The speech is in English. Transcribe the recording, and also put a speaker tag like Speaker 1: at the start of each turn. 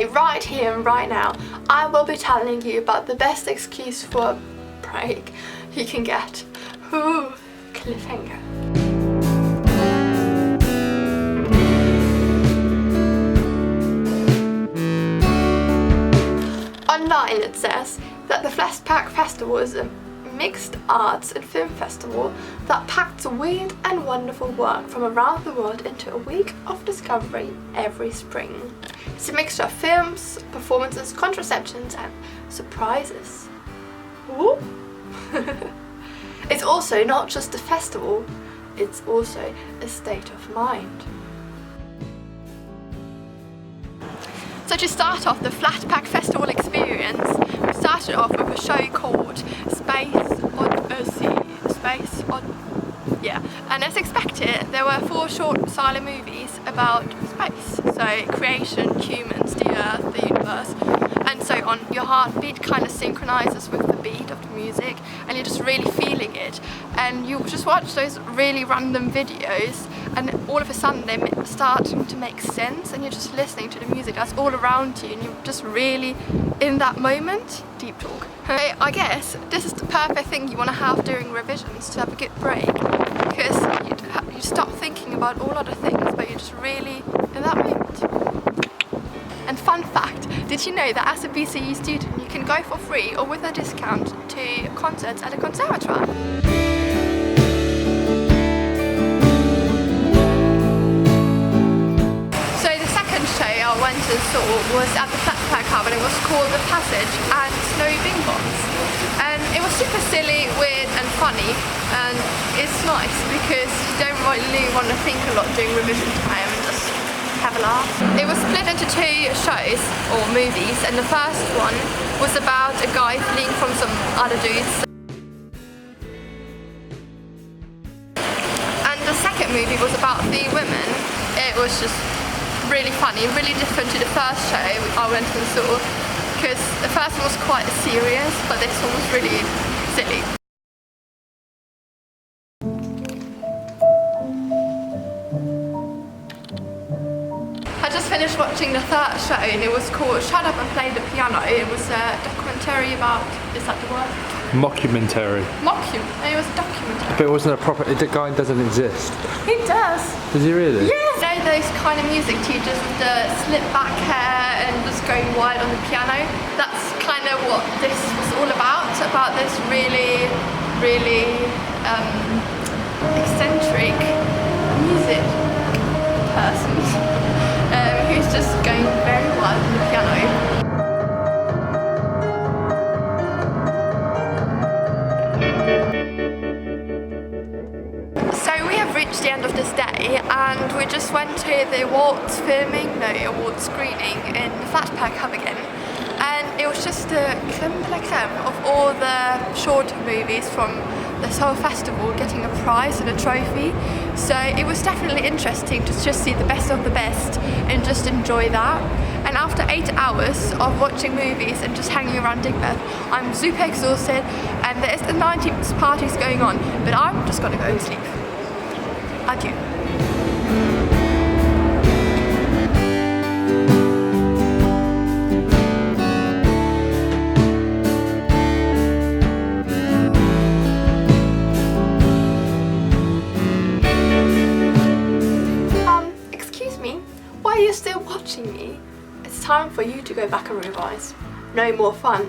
Speaker 1: Today, right here and right now, I will be telling you about the best excuse for a break you can get. Ooh, cliffhanger. Online it says that the Flatpack Festival is a mixed arts and film festival that packs weird and wonderful work from around the world into a week of discovery every spring. It's a mixture of films, performances, contraceptions and surprises. Ooh. It's also not just a festival, it's also a state of mind. So to start off the Flatpack Festival experience, we started off with a show called and as expected, there were 4 short silent movies about space, so creation, humans, the earth, the universe, and so on. Your heartbeat kind of synchronizes with the beat of the music, and you're just really feeling it. And you just watch those really random videos, and all of a sudden they start to make sense, and you're just listening to the music that's all around you, and you're just really in that moment. Deep talk. I guess this is the perfect thing you want to have during revisions, to have a good break, because you stop thinking about all other things, but you're just really in that moment. And fun fact, did you know that as a BCE student you can go for free or with a discount to concerts at a conservatoire? So the second show I went and saw was at the Flatpack Hub, and it was called The Passage and Snowy Bongs. And it was super silly, weird and funny, and it's nice because you don't really want to think a lot during revision time and just have a laugh. It was split into 2 shows or movies, and the first one was about a guy fleeing from some other dudes. And the second movie was about the women. It was just really funny, really different to the first show I went and saw, because the first one was quite serious, but this one was really silly. I just finished watching the third show, and it was called Shut Up and Play the Piano. It was a documentary about, is that the word?
Speaker 2: Mockumentary.
Speaker 1: It was a documentary.
Speaker 2: But it wasn't a proper, the guy doesn't exist.
Speaker 1: He does.
Speaker 2: Does he really?
Speaker 1: Yes! You know those kind of music teachers with the slip back hair and just going wild on the piano? That's kind of what this was all about this really, really eccentric music person who's just going very wild on the piano. Reached the end of this day, and we just went to the awards screening in the Flatpack Hub again, and it was just the creme de la creme of all the short movies from this whole festival getting a prize and a trophy. So it was definitely interesting to just see the best of the best and just enjoy that. And after 8 hours of watching movies and just hanging around Digbeth, I'm super exhausted, and there's the 90s parties going on, but I'm just gonna go to sleep. Adieu. Excuse me, why are you still watching me? It's time for you to go back and revise. No more fun.